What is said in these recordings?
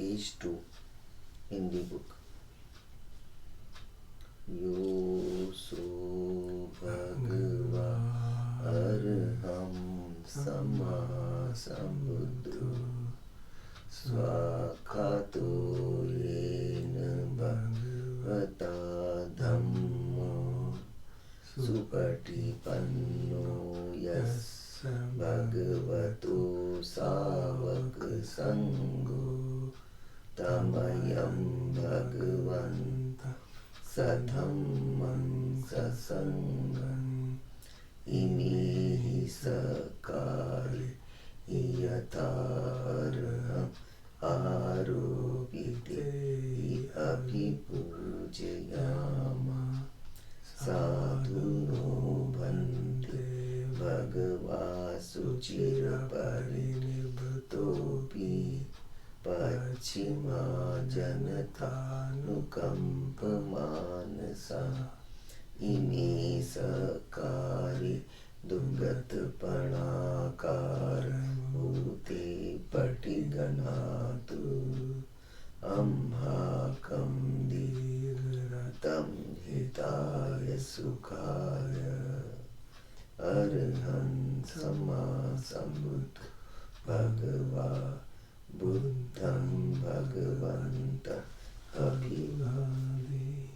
page 2 in the book. Yo so bhagava arham sama sambuddho swakhato yena bhagavata dhammo supatipanno yas bhagavato savak sangho tamayam bhagavanta sadhammam sasangham imihi sakari yatarham aropite abhipujayama sadhuno bhante bhagava suchira parinibhatopi pachima janatanukampamanasa imi sakari dugatpanakara bhute patiganatu amhakam dirgharatam hitaya sukhaya arham sama sambuddho bhagava buddham bhagavanta abhivade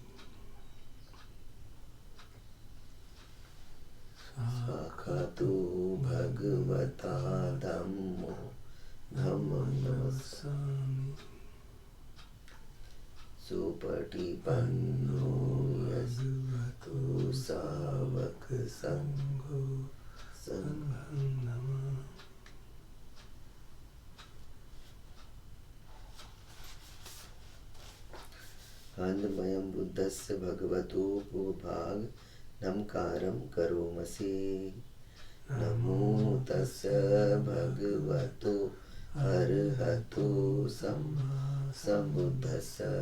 sakhato bhagavata dhammo dhammam namassami supatipanno yasvato savak sangho sangham namah. Handmayam buddhasya bhagavato bhag namkaram karomase namo tasya bhagavato arhato sambuddhasya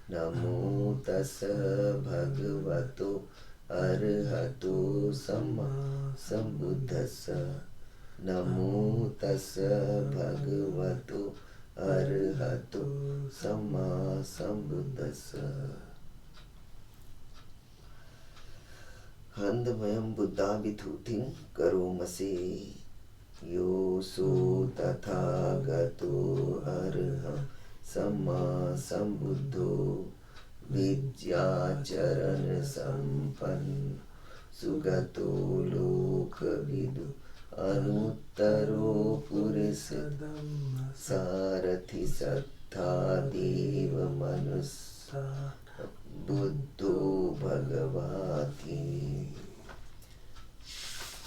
namo tasya bhagavato arhato sambuddhasya namo tasya bhagavato arhato sambuddhasya. Handmayam buddhabhithutim karomase yo so tathagato arham sama sambuddho vidyacharana sampanno sugato lokhavidu anuttaro purisa sarathi sattha deva manussa buddho bhagavati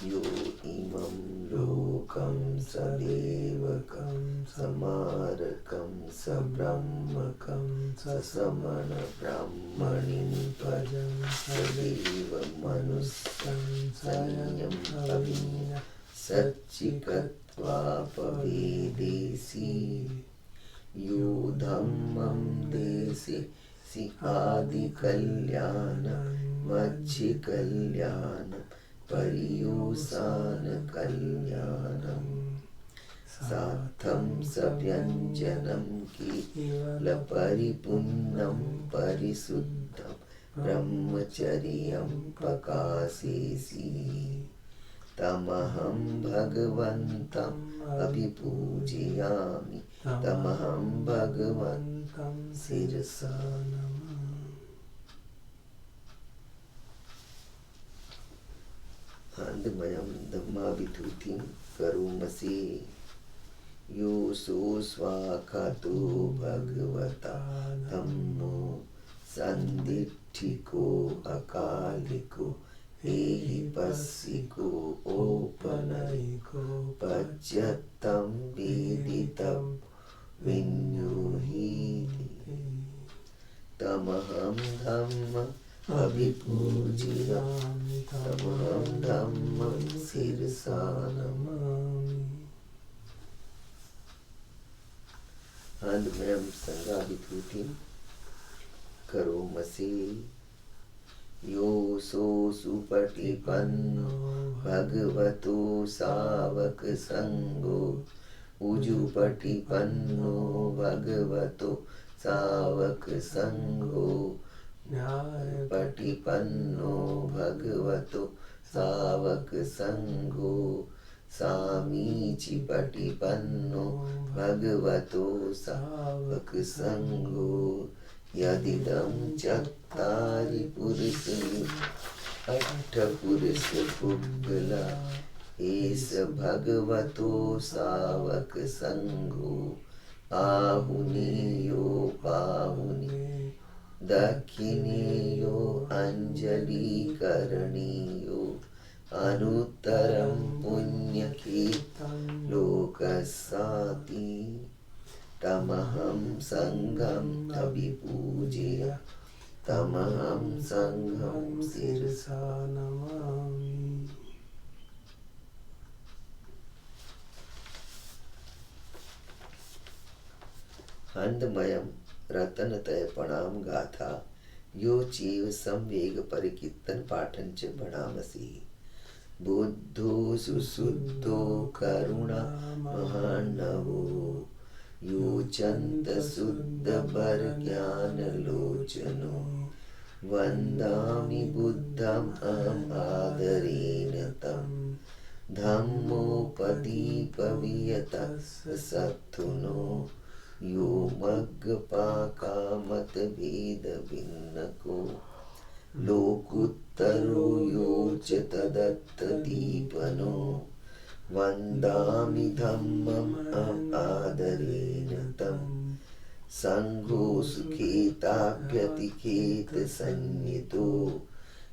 yo imam lokam sadevakam samarakam sabrahmakam sasamana brahmanin pajam sadeva manussam sanyam avinya Satchikatva pavedesi yo dhammam desi si adi kalyanam majji kalyanam pariyosana kalyanam satham sabhyanjanam kila paripunnam parisuddham brahmacharyam pakasesi tamaham bhagavantam abhipujayami tamaham bhagavantam sirasa namah. Handmayam dhammavithutim karomase yo so swakhato bhagavata dhammo sanditthiko akaliko Ehi passiko opanaiko pachyattam viditam vinyuhiti tamaham dhamma abhipujayami tamaham dhamma sirasa namami. Handmayam sanghabhithutim karomase yo so supatipanno bhagavato savak sangho ऋजुपटिपन्नो भगवतो सावक संघो न्यायपटिपन्नो भगवतो सावक संघो सामीचिपटिपन्नो भगवतो सावक संघो यदिदं चत्तारि पुरुषे अष्टपुरुष पुग्गला एष भगवतो सावक संघो आहुनेयो पाहुने दक्षिणेयो अंजलिकरणीयो अनुत्तरं पुण्यकीर्तं लोकस्याति तमहं संघं अभिपूज्य तमहं संघं शिरसा नमामि। हंदमयम रतनतय प्रणाम गाथा यो चीव संवेग परिकीर्तन पाठन च भणामसि बुद्धो सुशुद्धो करुणा महानवो यो चंत शुद्ध बर ज्ञान लोचनो वंदामि बुद्धम अहम आदरेण तम धम्मोपदीपवियतः सत्थुनो यो मग्गपाकामत भेद भिन्नको लोकुत्तरो यो च तदत्त दीपनो वन्दामि धम्मम् आदरेण तं संघो सुखेताभ्यतिखेत संयुतो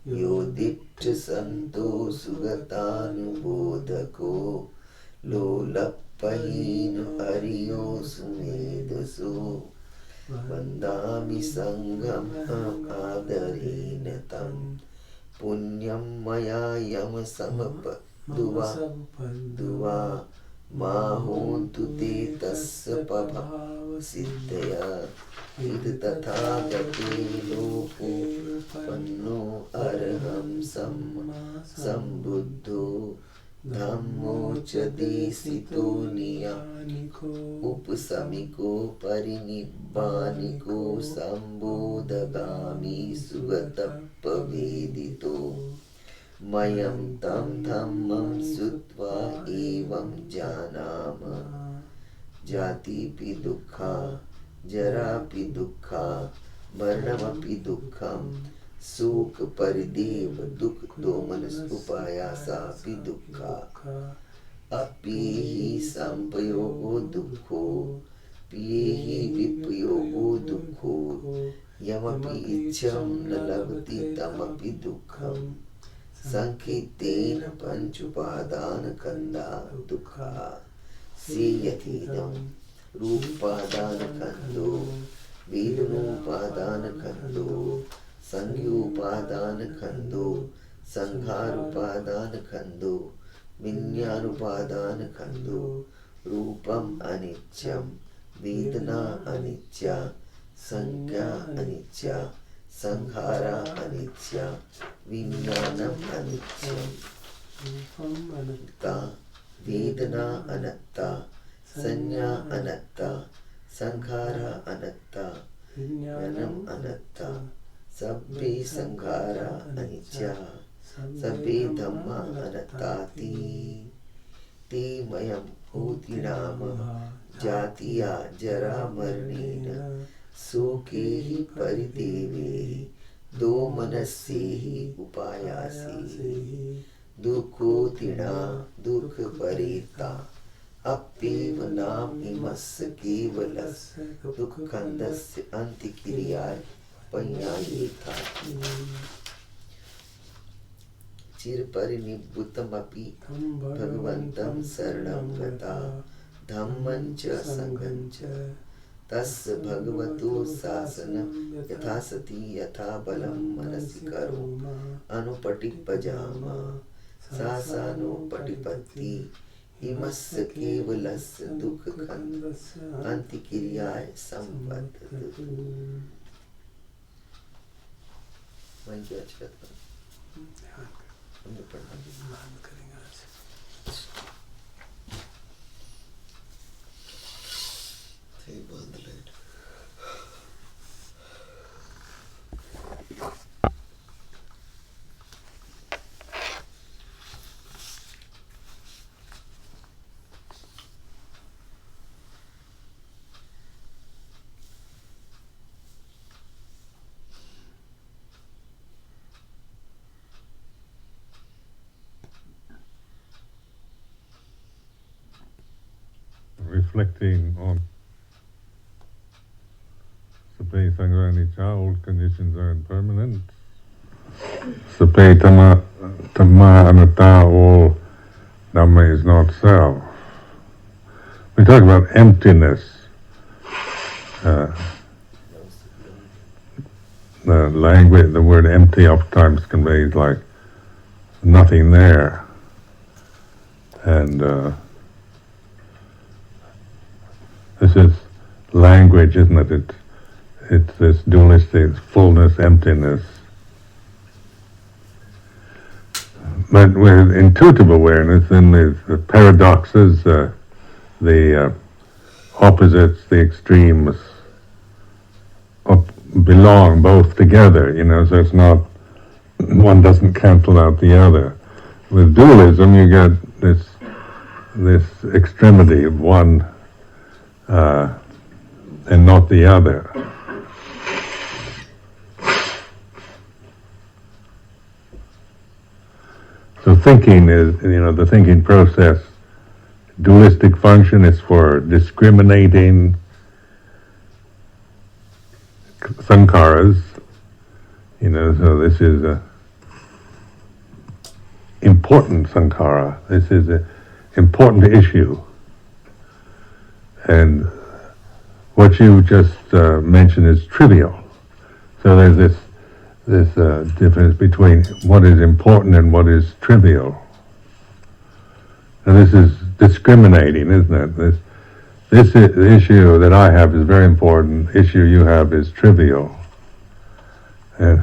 यो दिट्ठ संतो सुगतानुबोधको लोलप्पहीन हरियो सुमेधसो वन्दामि संघम् आदरेण तं पुण्यं मया यम समपदुवा माहोन्तु ते तस्य प्रभाव सिद्धया इद तथागते लोको पन्नो अरहं सम्मा सम्बुद्धो धम्मो च देशितो नियानिको उपसमिको परिनिब्बानिको संबोधगामी सुगतपवेदितो मयं तं धम्मं श्रुत्वा एवं जानाम जातिपि दुःखा जरापि दुःखा मरणमपि दुःखं शोक परिदेव दुख दोमनस उपायासापि दुःखा अप्येहि संपयोगो दुःखो प्येहि विपयोगो दुःखो यमपि इच्छं न लभते तमपि दुःखं संकीर्तेन पंचुपादानकन्दा दुःखा सेयतीदं रूपादानकन्दो वेदनोपादानकन्दो संज्ञोपादानकन्दो संघारोपादानकन्दो विज्ञानोपादानकन्दो रूपम् अनित्यं वेदना अनित्या संज्ञा अनित्या संघारा अनित्या विज्ञानम् अनित्यं रूपम् अनन्ता वेदना अनन्ता संज्ञा अनन्ता संघारा अनन्ता विज्ञानम् अनन्ता सभ्ये संघारा अनित्या सभ्ये धम्मा अनन्ताति ते मयं होति नाम जातिया जरा मरणेन शोके हि परिदेवे दो मनस्ये हि उपायासे दुःखोतिना दुःख परेता अप्येव नाम इमस्य केवलस्य दुःखन्दस्य अन्त्यक्रियाय पय्यायेथा चिरपरिनिब्बुतमपि भगवन्तं शरणं गता धम्मं च संघं च तस्य भगवतो शासनं यथा सति यथा बलं मनसि करो अनुपटिपजामा शासानोपटिपत्ति इमस्य केवलस्य दुःखखन्दस्य अन्त्यक्रियाय संबद्धतु। मन की अच्छी हम पढ़ना करेंगे आज। reflecting on Sape Sangha Anicca, all conditions are impermanent. Sape Dhamma Anatta, all Dhamma is not self. We talk about emptiness. The language, the word empty oftentimes conveys like nothing there. And this is language, isn't it? It's this dualistic fullness, emptiness. But with intuitive awareness, then the paradoxes, the opposites, the extremes belong both together, so it's not, one doesn't cancel out the other. With dualism, you get this extremity of one and not the other. So thinking is, the thinking process, dualistic function is for discriminating sankharas, so this is a important sankhara, this is an important issue. And what you just mentioned is trivial. So there's this difference between what is important and what is trivial. And this is discriminating, isn't it? This issue that I have is very important. The issue you have is trivial. And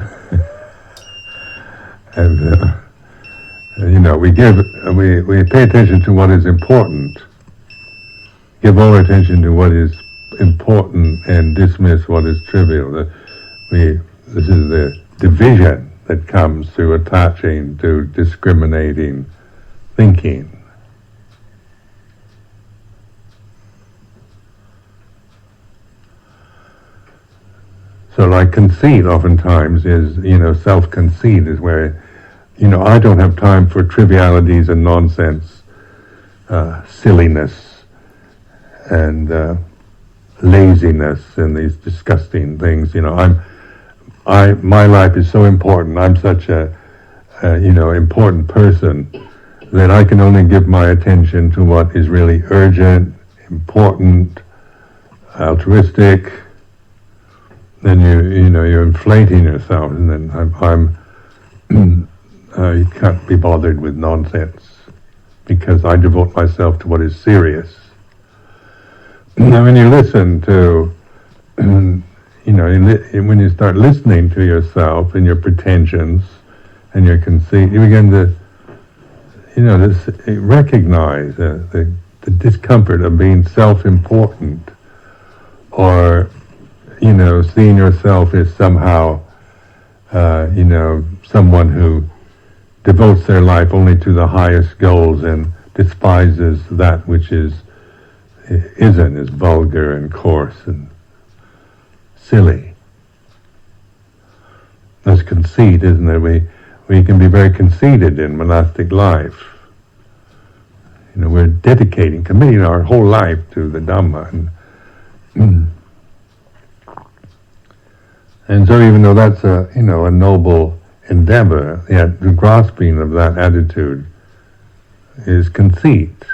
we pay attention to what is important, give all attention to what is important, and dismiss what is trivial. This is the division that comes through attaching to discriminating thinking. So like conceit oftentimes is, self-conceit is where, I don't have time for trivialities and nonsense, silliness and laziness and these disgusting things. My life is so important. I'm such a important person that I can only give my attention to what is really urgent, important, altruistic. Then you're inflating yourself, and then you can't be bothered with nonsense because I devote myself to what is serious. Now, when you listen to, when you start listening to yourself and your pretensions and your conceit, you begin to, recognize the discomfort of being self-important, or seeing yourself as somehow, someone who devotes their life only to the highest goals and despises that which is vulgar and coarse and silly. That's conceit, isn't it? We can be very conceited in monastic life. We're committing our whole life to the Dhamma. And so even though that's a noble endeavor, yet the grasping of that attitude is conceit.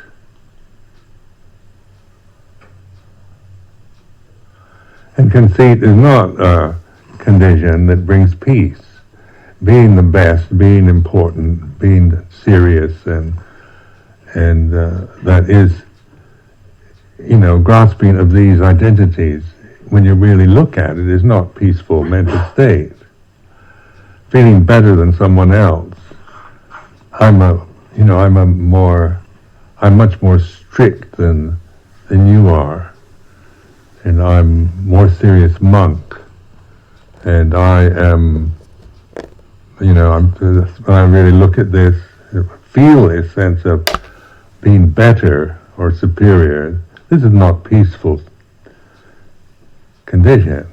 And conceit is not a condition that brings peace. Being the best, being important, being serious, and that is, grasping of these identities, when you really look at it, is not peaceful mental state. Feeling better than someone else. I'm much more strict than you are, and I'm more serious monk, and I am, when I really look at this, feel a sense of being better or superior. This is not peaceful condition.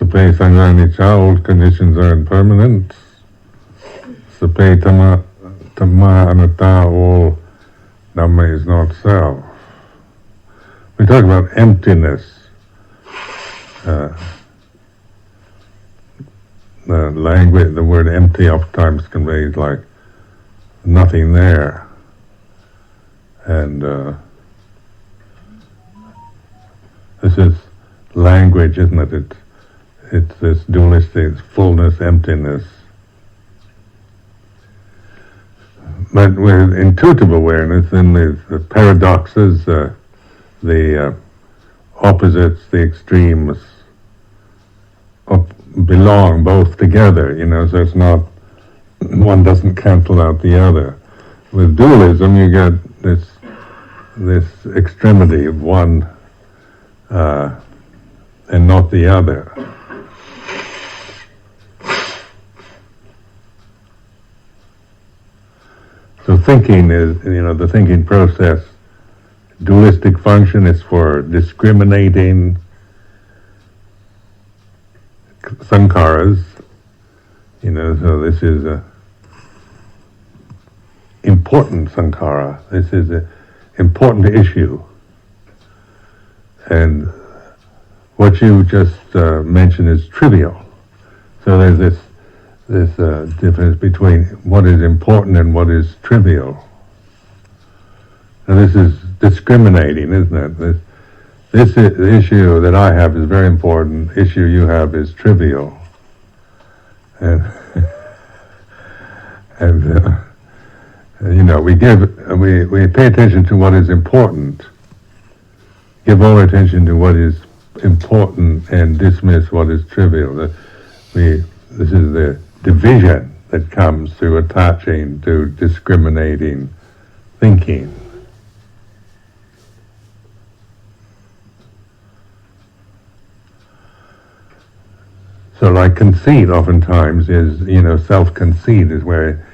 Sape Sanganicha, all conditions are impermanent. Sape Tama Anatta, all Dhamma is not self. We talk about emptiness. The language, the word empty oftentimes conveys like nothing there. And this is language, isn't it? It's this dualistic fullness, emptiness. But with intuitive awareness, then the paradoxes, the opposites, the extremes belong both together, so it's not, one doesn't cancel out the other. With dualism you get this extremity of one and not the other. So thinking is, the thinking process, dualistic function is for discriminating sankharas, so this is a important sankhara, this is an important issue. And what you just mentioned is trivial. So there's this difference between what is important and what is trivial. And this is discriminating, isn't it? This issue that I have is very important. Issue you have is trivial, and we pay attention to what is important, give all attention to what is important, and dismiss what is trivial. This is the division that comes through attaching to discriminating thinking. So like conceit oftentimes is, self-conceit is where,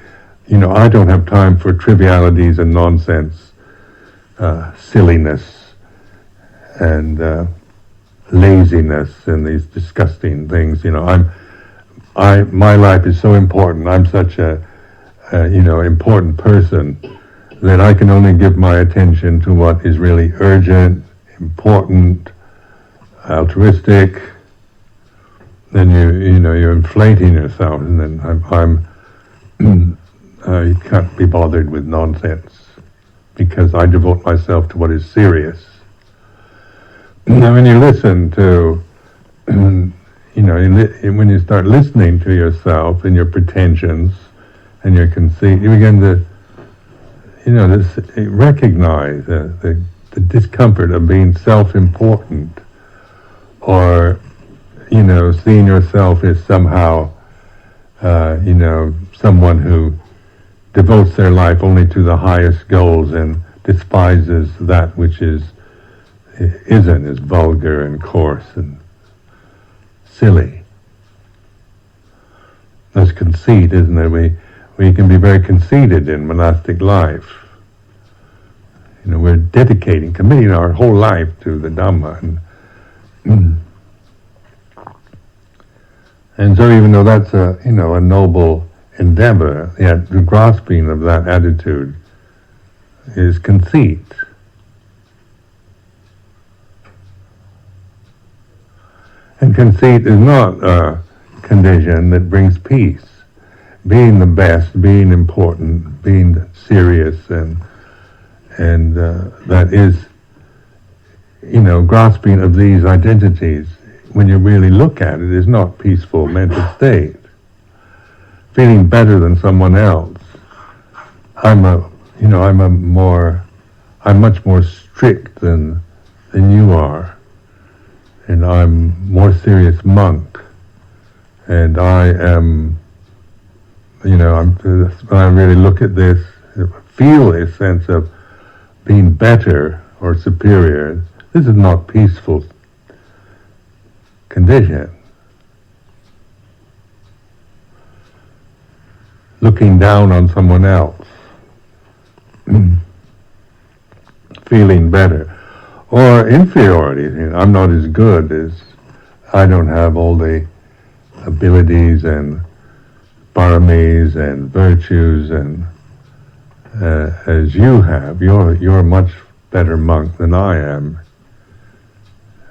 I don't have time for trivialities and nonsense, silliness and laziness and these disgusting things. My life is so important. I'm such a important person that I can only give my attention to what is really urgent, important, altruistic. Then you're inflating yourself, and then you can't be bothered with nonsense because I devote myself to what is serious. Now, when you listen to, when you start listening to yourself and your pretensions and your conceit, you begin to, recognize the discomfort of being self-important, or seeing yourself as somehow, someone who devotes their life only to the highest goals and despises that which is vulgar and coarse and silly. That's conceit, isn't it? We can be very conceited in monastic life. We're committing our whole life to the Dhamma, and so even though that's a noble endeavor, yet the grasping of that attitude is conceit. And conceit is not a condition that brings peace. Being the best, being important, being serious, and that is, grasping of these identities, when you really look at it, is not peaceful mental state. Feeling better than someone else. I'm much more strict than you are, and I'm more serious monk, and I am, when I really look at this, feel a sense of being better or superior. This is not peaceful condition. Looking down on someone else, feeling better, or inferiority. I'm not as good I don't have all the abilities and paramis and virtues and as you have. You're a much better monk than I am.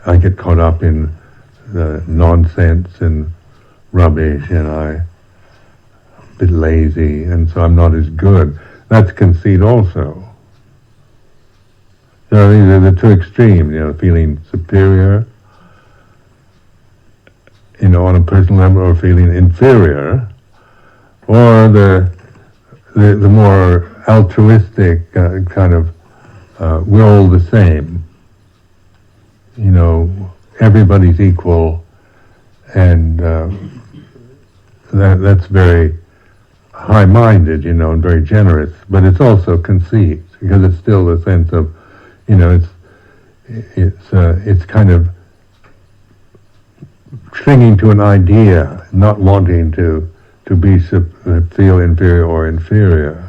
I get caught up in the nonsense and rubbish, and I'm a bit lazy, and so I'm not as good. That's conceit also. So these are the two extremes, feeling superior, on a personal level, or feeling inferior, or the more altruistic kind of we're all the same. Everybody's equal, and that's very high-minded, and very generous. But it's also conceit, because it's still a sense of, it's kind of clinging to an idea, not wanting to feel inferior or inferior.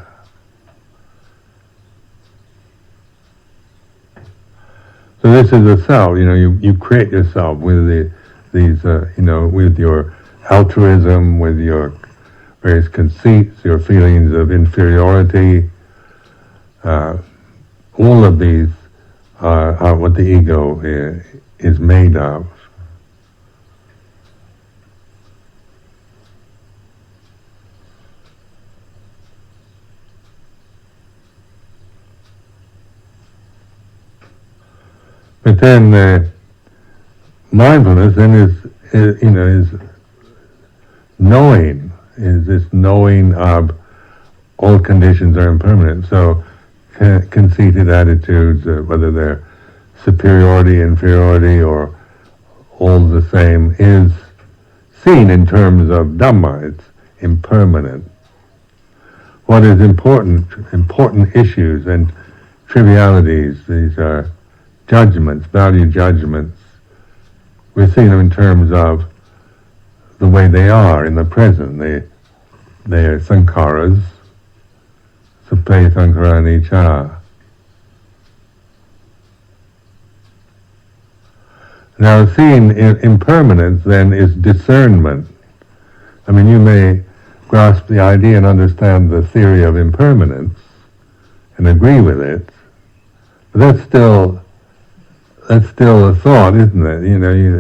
So this is a self. You create yourself with with your altruism, with your various conceits, your feelings of inferiority. All of these are what the ego is made of. But then mindfulness then is knowing, is this knowing of all conditions are impermanent. So conceited attitudes, whether they're superiority, inferiority, or all the same, is seen in terms of Dhamma. It's impermanent. What is important issues and trivialities, these are judgments, value judgments. We're seeing them in terms of the way they are in the present. They are sankharas, sape sankhara anicca. Now, seeing impermanence then is discernment. I mean, you may grasp the idea and understand the theory of impermanence and agree with it, but that's still a thought, isn't it?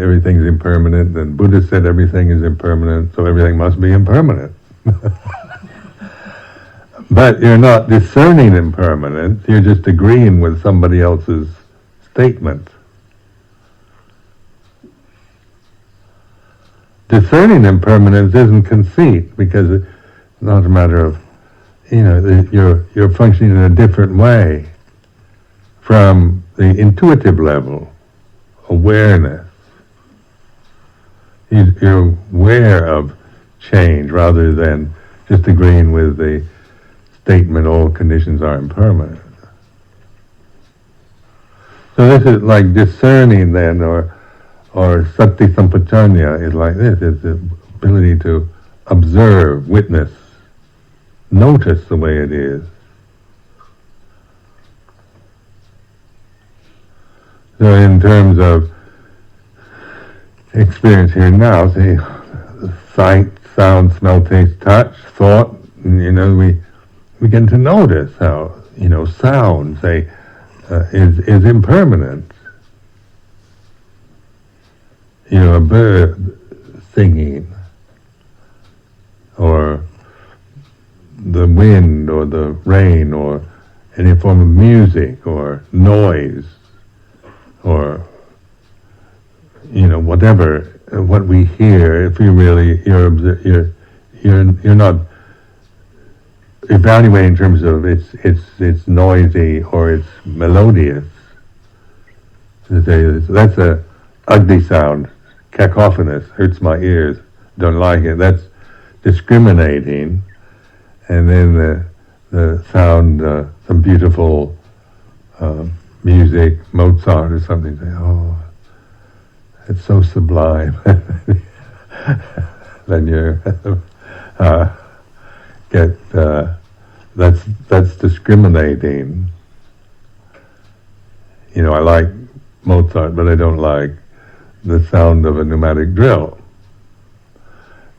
Everything's impermanent, and Buddha said everything is impermanent, so everything must be impermanent. But you're not discerning impermanence, you're just agreeing with somebody else's statement. Discerning impermanence isn't conceit, because it's not a matter of, you're functioning in a different way from the intuitive level, awareness. You're aware of change rather than just agreeing with the statement all conditions are impermanent. So this is like discerning then, or sati sampajanya is like this, it's the ability to observe, witness, notice the way it is. So in terms of experience here now, see, sight, sound, smell, taste, touch, thought, we begin to notice how, sound, say, is impermanent. A bird singing, or the wind, or the rain, or any form of music, or noise, or whatever, what we hear. If you really you're not evaluating in terms of it's noisy or it's melodious. That's a ugly sound, cacophonous, hurts my ears, don't like it. That's discriminating. And then the sound, some beautiful music, Mozart or something, say, oh, it's so sublime. Then you get that's discriminating. I like Mozart, but I don't like the sound of a pneumatic drill.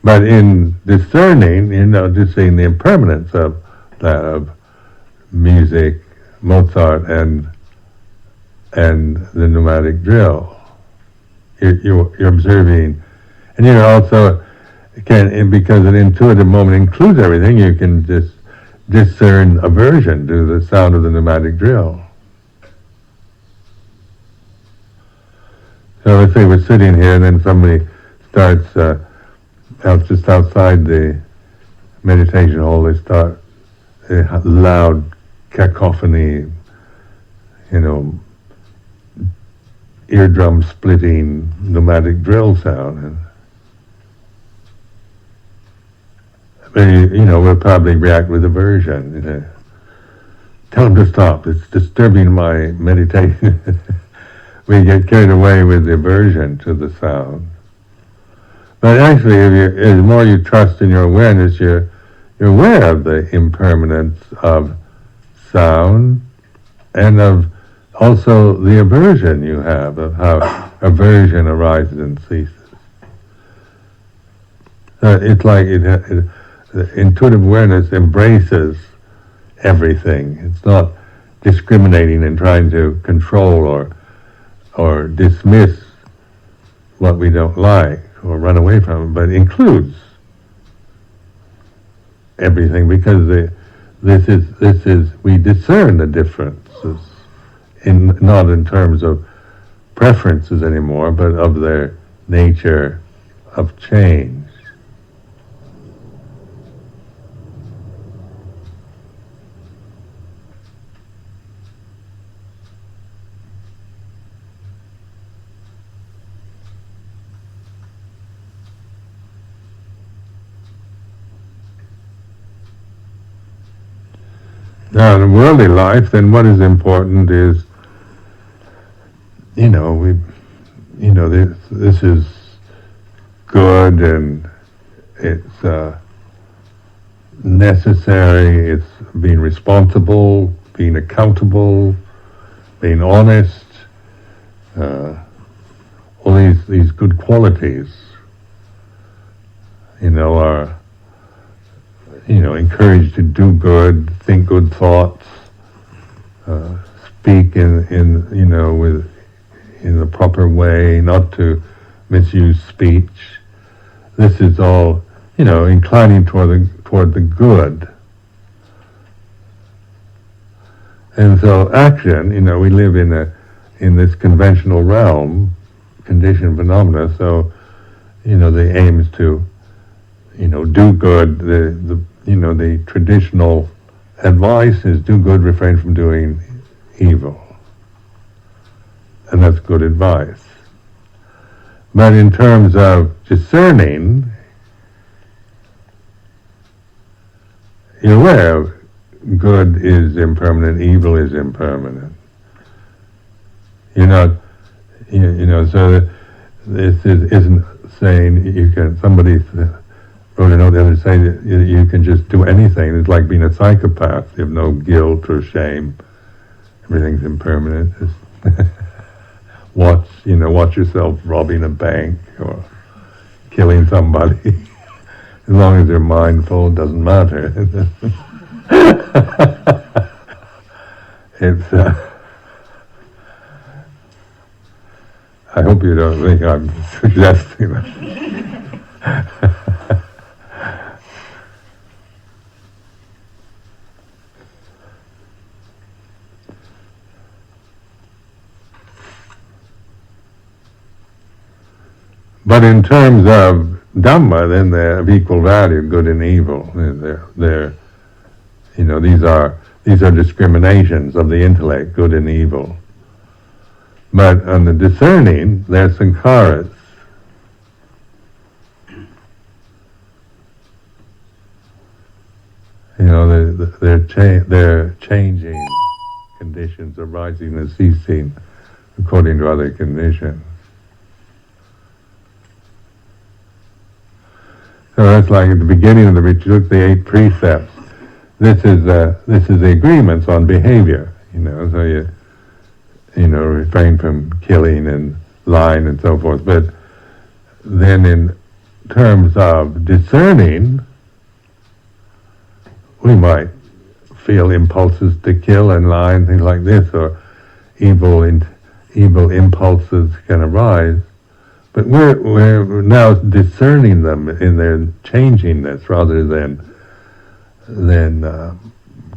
But in discerning, just seeing the impermanence of that, of music, Mozart, and the pneumatic drill, you're observing, and you're also because an intuitive moment includes everything, you can just discern aversion to the sound of the pneumatic drill. So let's say we're sitting here and then somebody starts just outside the meditation hall, they start a loud cacophony, eardrum splitting pneumatic drill sound. We'll probably react with aversion. Tell them to stop, it's disturbing my meditation. We get carried away with the aversion to the sound. But actually, the more you trust in your awareness, you're aware of the impermanence of sound and of also the aversion you have, of how aversion arises and ceases. It's like intuitive awareness embraces everything. It's not discriminating and trying to control or dismiss what we don't like or run away from it, but includes everything, because this is we discern the differences not in terms of preferences anymore, but of their nature of change. Now, in worldly life, then what is important is, this is good and it's necessary. It's being responsible, being accountable, being honest. All these good qualities, are encouraged to do good, think good thoughts, speak in the proper way, not to misuse speech. This is all, inclining toward the good. And so action, we live in this conventional realm, conditioned phenomena. So, the aim is to, do good. The traditional advice is do good, refrain from doing evil. And that's good advice. But in terms of discerning, you're aware of good is impermanent, evil is impermanent. You're not, so this isn't saying somebody wrote a note the other day saying that you can just do anything. It's like being a psychopath. You have no guilt or shame. Everything's impermanent. Watch yourself robbing a bank or killing somebody. As long as you're mindful, it doesn't matter. It's. I hope you don't think I'm suggesting that. But in terms of Dhamma, then they're of equal value, good and evil. These are discriminations of the intellect, good and evil. But on the discerning, they're sankharas. They're changing conditions, arising and ceasing according to other conditions. So that's like at the beginning of the retreat, the 8 precepts. This is the agreements on behavior. So you refrain from killing and line and so forth. But then in terms of discerning, we might feel impulses to kill and lie and things like this, or evil impulses can arise. But we're now discerning them in their changingness rather than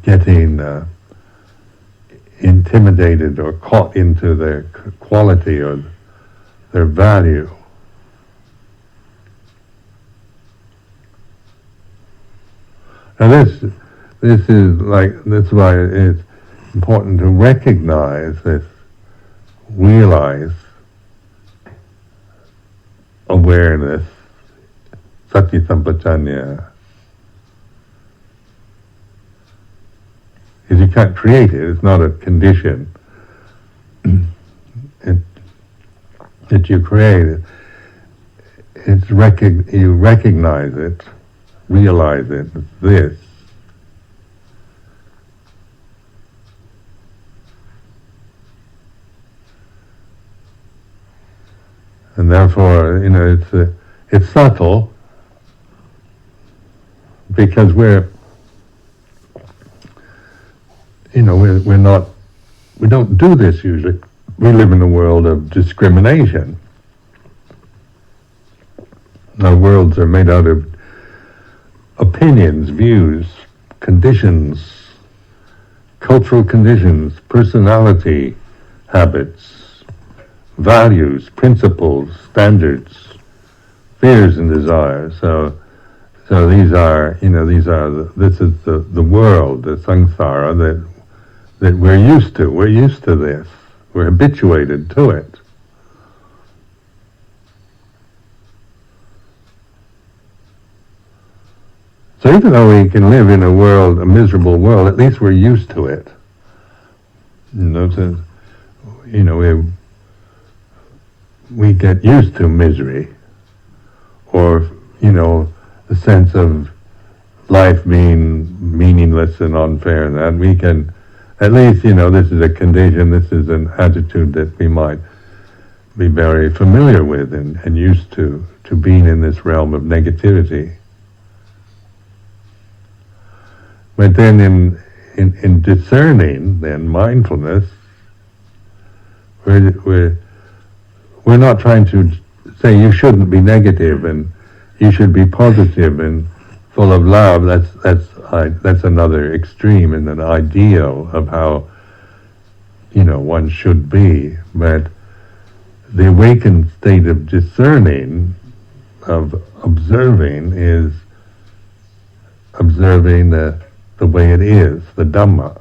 getting intimidated or caught into their quality or their value. Now this is that's why it's important to recognize this, realize awareness, sati sampajanya. Because you can't create it, it's not a condition that you create. You recognize it, realize it, it's this. And therefore, it's subtle because we don't do this usually. We live in a world of discrimination. Our worlds are made out of opinions, views, conditions, cultural conditions, personality, habits, values, principles, standards, fears and desires. So this is the world, the samsara that we're used to. We're used to this. We're habituated to it. So even though we can live in a miserable world, at least we're used to it. We get used to misery, or the sense of life being meaningless and unfair, and that we can, at least this is a condition, this is an attitude that we might be very familiar with and used to being in this realm of negativity. But then in discerning, then mindfulness, we're not trying to say you shouldn't be negative and you should be positive and full of love. That's another extreme and an ideal of how one should be. But the awakened state of discerning, of observing, is observing the way it is, the Dhamma.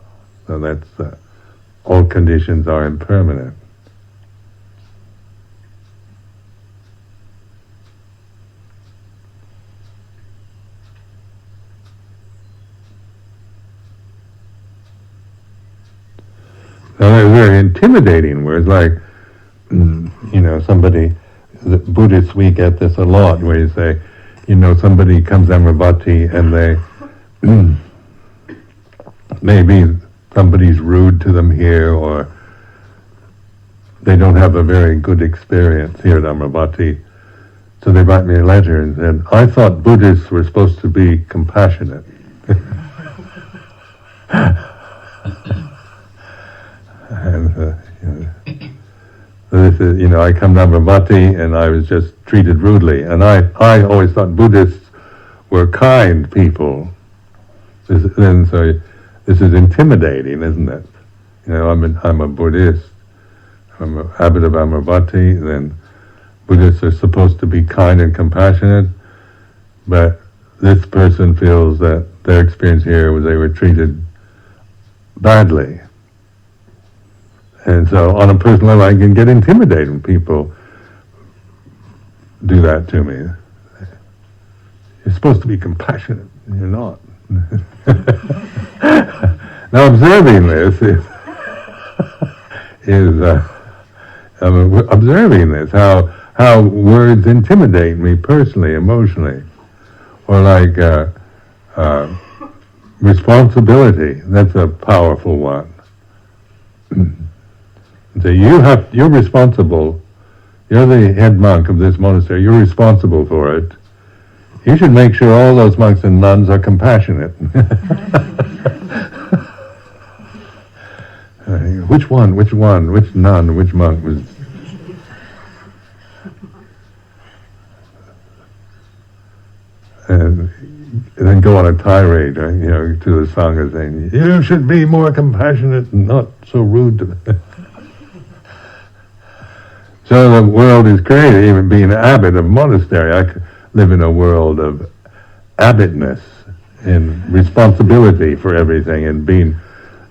So that's all conditions are impermanent. Now they're very intimidating words, like, somebody, the Buddhists, we get this a lot, where you say, somebody comes Amravati and they, maybe somebody's rude to them here, or they don't have a very good experience here at Amravati, so they write me a letter and said, I thought Buddhists were supposed to be compassionate. And this is, I come to Amravati and I was just treated rudely, and I always thought Buddhists were kind people. And so this is intimidating, isn't it? I'm a Buddhist. I'm a abbot of Amravati. Then Buddhists are supposed to be kind and compassionate, but this person feels that their experience here was they were treated badly. And so on a personal level, I can get intimidated when people do that to me. You're supposed to be compassionate, and you're not. Now observing this I'm observing this, how words intimidate me personally, emotionally. Or like responsibility, that's a powerful one. So you're responsible. You're the head monk of this monastery. You're responsible for it. You should make sure all those monks and nuns are compassionate. Which nun, which monk was... And then go on a tirade, to the Sangha saying, you should be more compassionate and not so rude to them. So the world is created, even being an abbot of monastery. I live in a world of abbotness and responsibility for everything, and being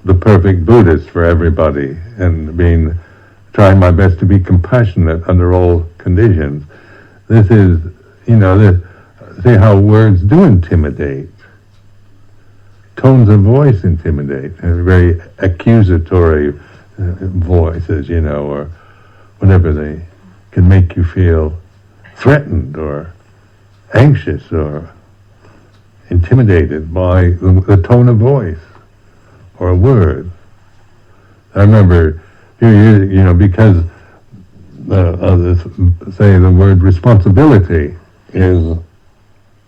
the perfect Buddhist for everybody, and trying my best to be compassionate under all conditions. This is, see how words do intimidate. Tones of voice intimidate, and very accusatory voices, or whatever, they can make you feel threatened or anxious or intimidated by the tone of voice or a word. I remember a few years, because of this, say the word responsibility is,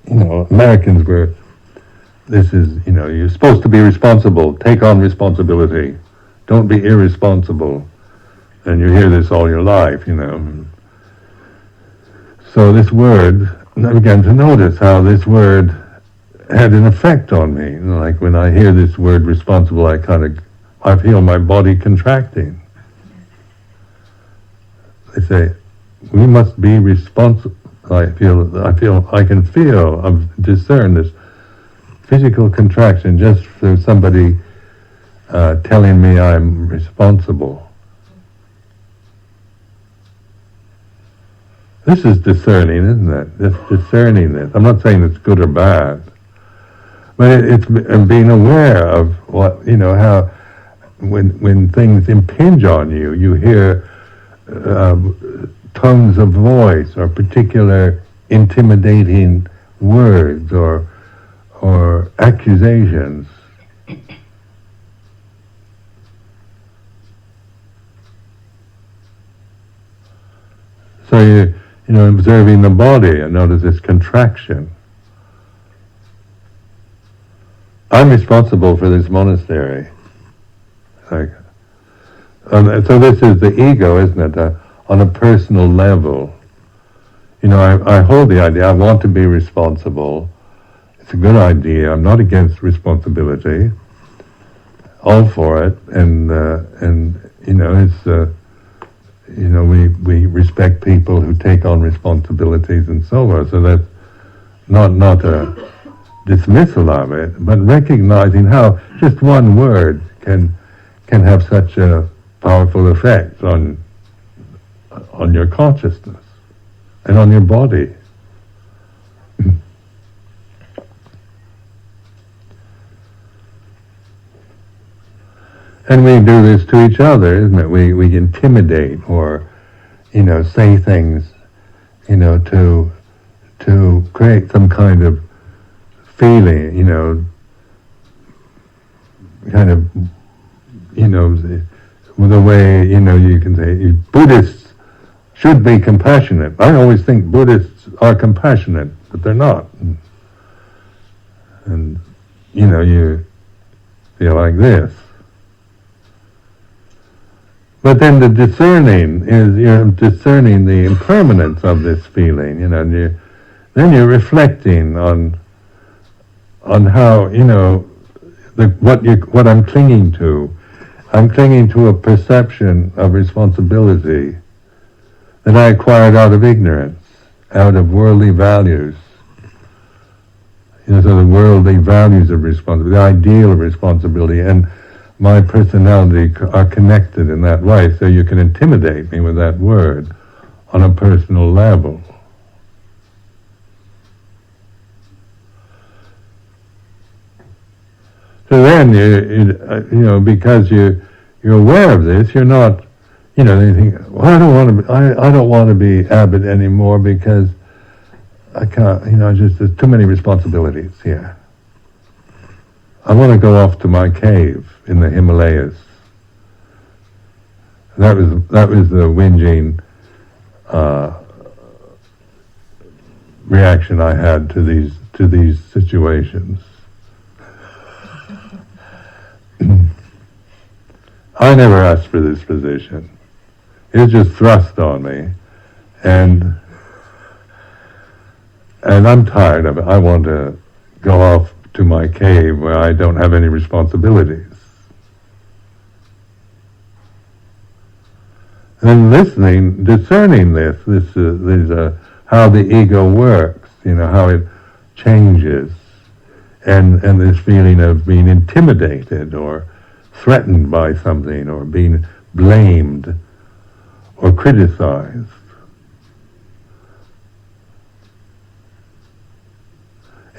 Americans were, this is, you're supposed to be responsible, take on responsibility, don't be irresponsible. And you hear this all your life, So this word, I began to notice how this word had an effect on me. Like when I hear this word responsible, I feel my body contracting. They say, we must be responsible. I can discern this physical contraction just through somebody telling me I'm responsible. This is discerning, isn't it? It's discerning this. I'm not saying it's good or bad, but it's being aware of what, how when things impinge on you, you hear tones of voice or particular intimidating words or accusations. So observing the body, and notice this contraction. I'm responsible for this monastery. So this is the ego, isn't it? On a personal level. I hold the idea, I want to be responsible. It's a good idea. I'm not against responsibility. All for it. And it's... we respect people who take on responsibilities and so on. So that's not a dismissal of it, but recognizing how just one word can have such a powerful effect on your consciousness and on your body. And we do this to each other, isn't it? We intimidate or, say things, to create some kind of feeling, the way, you can say, Buddhists should be compassionate. I always think Buddhists are compassionate, but they're not. And you feel like this. But then the discerning is, you're discerning the impermanence of this feeling, and then you're reflecting on how, what I'm clinging to. I'm clinging to a perception of responsibility that I acquired out of ignorance, out of worldly values. So the worldly values of responsibility, the ideal of responsibility, and my personality are connected in that way, so you can intimidate me with that word on a personal level. So then, because you're aware of this, you're not, you think, well, I don't want to be abbot anymore because I can't, there's too many responsibilities here. I want to go off to my cave in the Himalayas. That was the whinging reaction I had to these situations. I never asked for this position. It was just thrust on me, and I'm tired of it. I want to go off to my cave where I don't have any responsibilities. And listening, discerning this is how the ego works, how it changes, and this feeling of being intimidated or threatened by something or being blamed or criticized.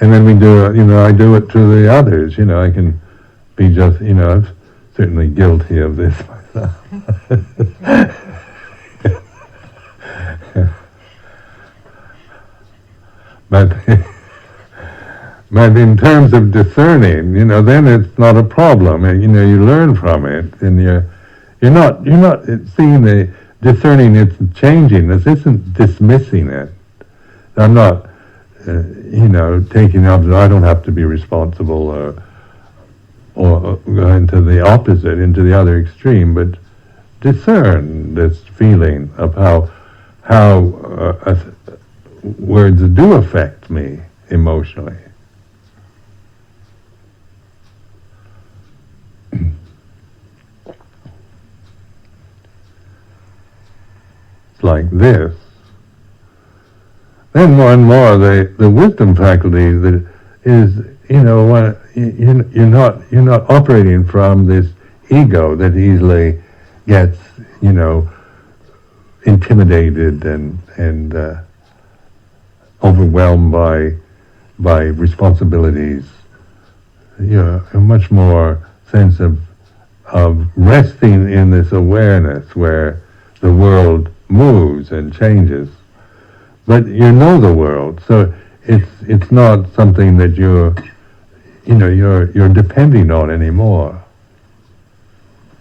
And then we do it, I do it to the others, I can be just, I'm certainly guilty of this myself. But in terms of discerning, then it's not a problem, and you learn from it, and you're not seeing the discerning. It's changing. This isn't dismissing it. I'm not, taking up that I don't have to be responsible, or into the opposite, into the other extreme, but discern this feeling of how words do affect me emotionally. It's like this. Then more and more the wisdom faculty that is, you're not operating from this ego that easily gets, intimidated and overwhelmed by responsibilities. A much more sense of resting in this awareness where the world moves and changes. But you know the world, so it's not something that you're depending on anymore.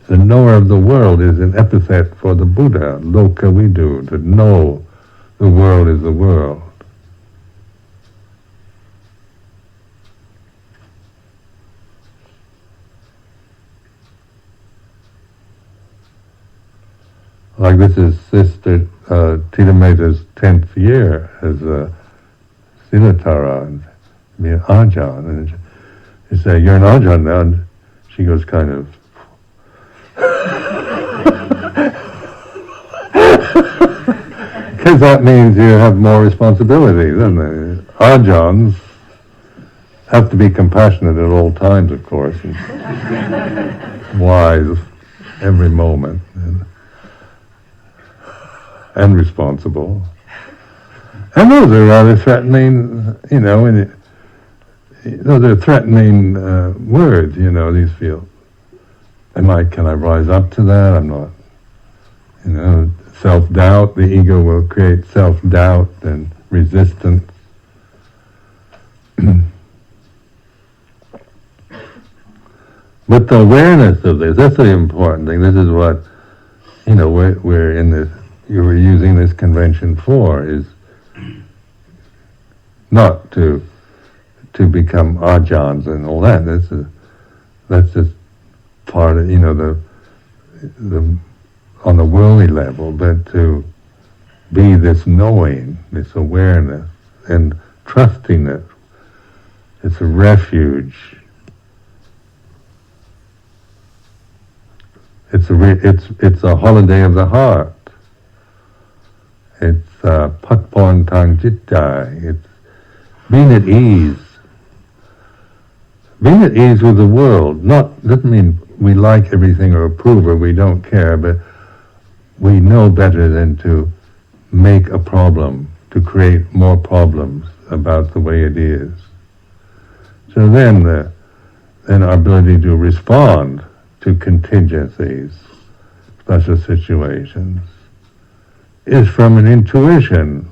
The knower of the world is an epithet for the Buddha, lokavidu, to know the world is the world. Like this is Sister Tidameta's 10th year as a Siddhatara and be an Ajahn. And you say, "You're an Ajahn now," and she goes kind of, because that means you have more responsibility, doesn't it? Ajahns have to be compassionate at all times, of course, and wise every moment. And responsible. And those are rather threatening, those are threatening words, these feel. Can I rise up to that? I'm not, self-doubt, the ego will create self-doubt and resistance. But the awareness of this, that's the important thing. This is what, we're in this, you were using this convention for, is not to become ajahns and all that. That's just part of, the on the worldly level, but to be this knowing, this awareness, and trusting it. It's a refuge. It's a holiday of the heart. It's patpon tang jittai. It's being at ease. Being at ease with the world. Doesn't mean we like everything or approve or we don't care, but we know better than to make a problem, to create more problems about the way it is. So then our ability to respond to contingencies, special situations, is from an intuitive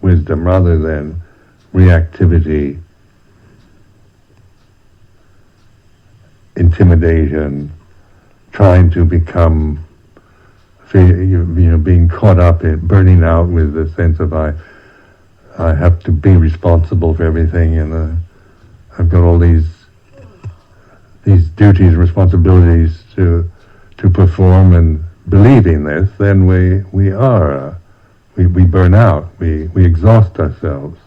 wisdom rather than reactivity, intimidation, trying to become being caught up in burning out with the sense of I have to be responsible for everything, and I've got all these duties, responsibilities to perform, and believing this, then we burn out, we exhaust ourselves.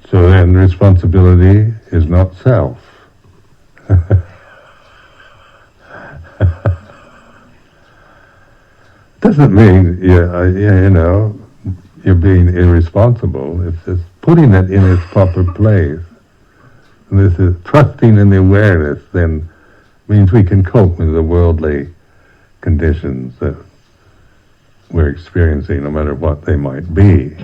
So then responsibility is not self. Doesn't mean you're being irresponsible. It's just putting it in its proper place. And this is trusting in the awareness. Then means we can cope with the worldly conditions that we're experiencing, no matter what they might be.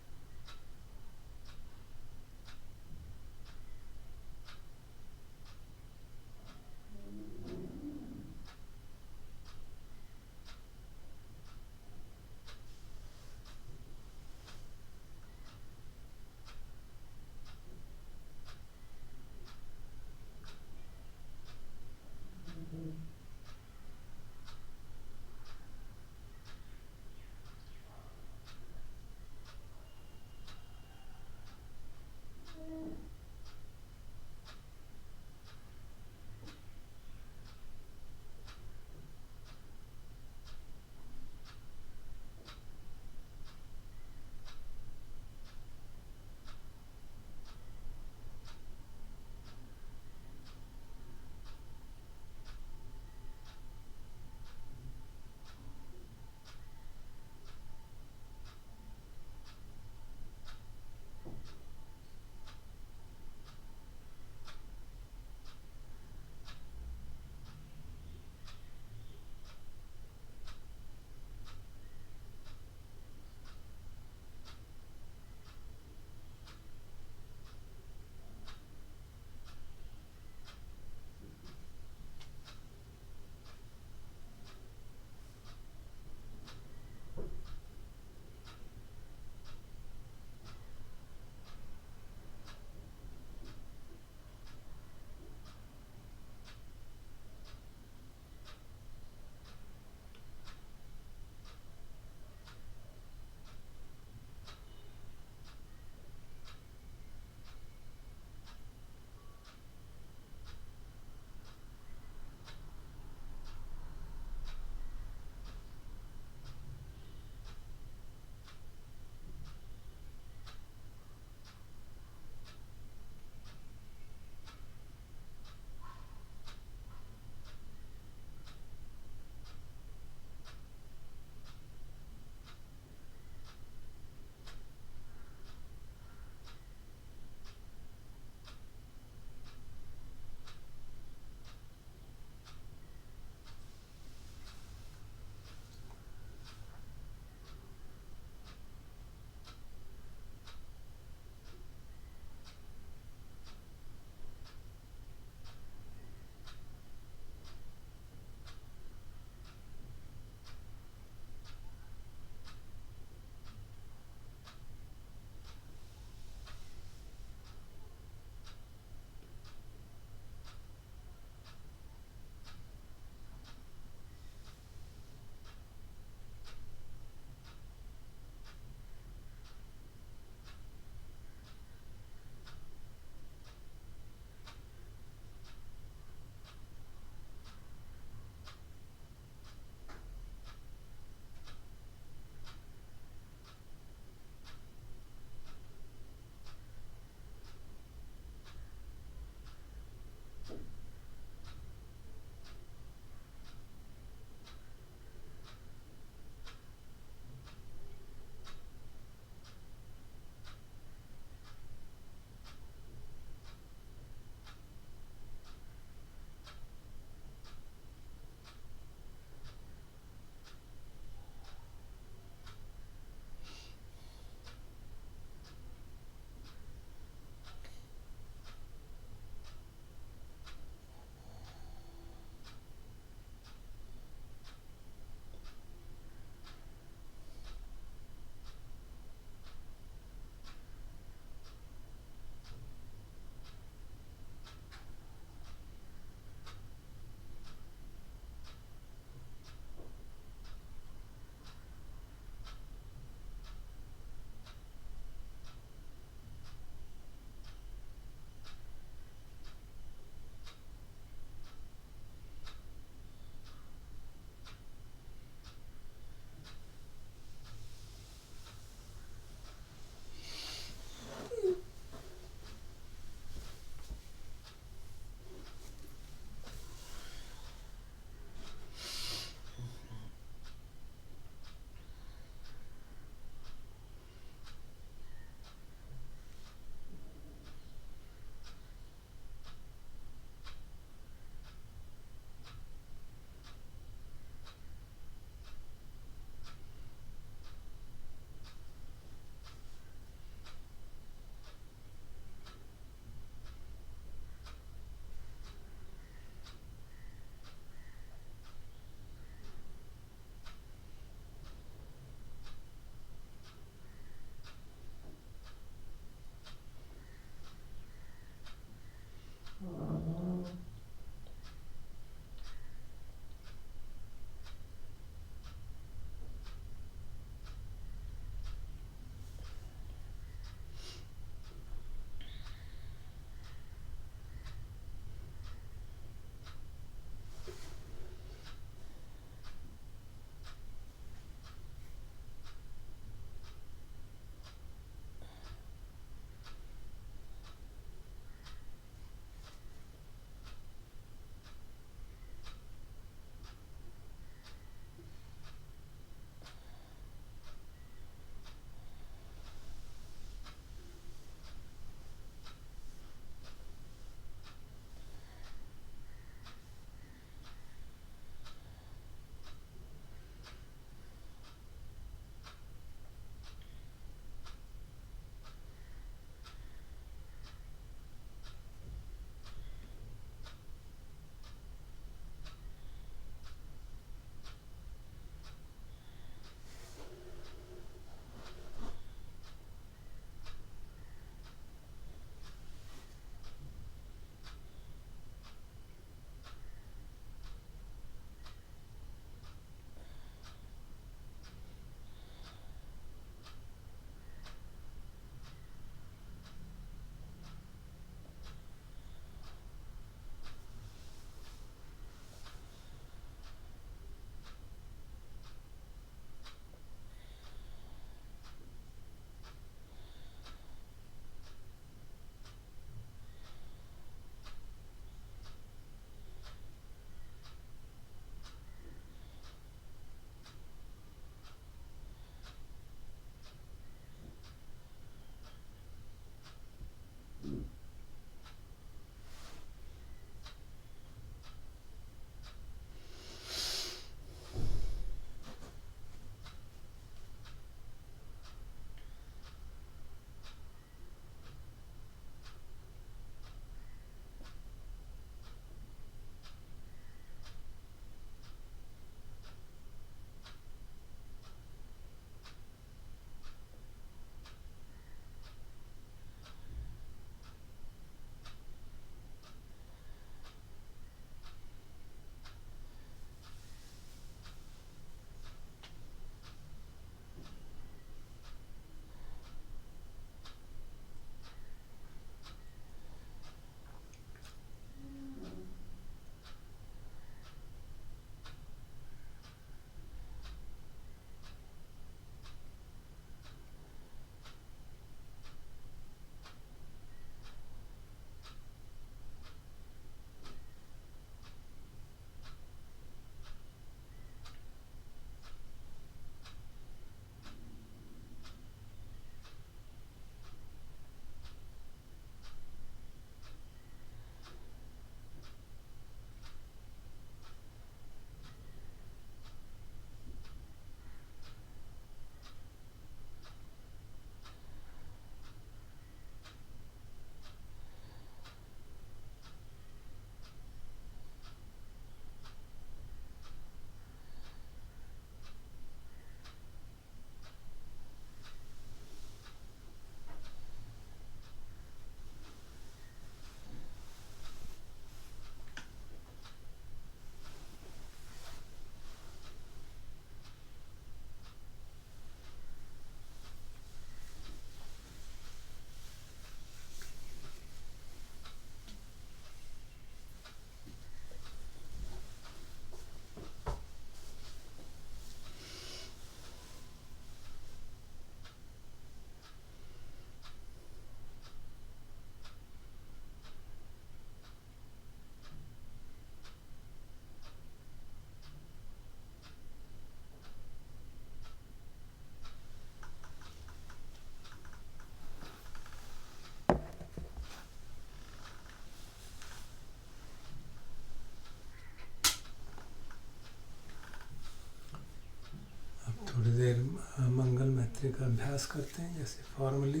Gayatri का अभ्यास करते हैं जैसे formally.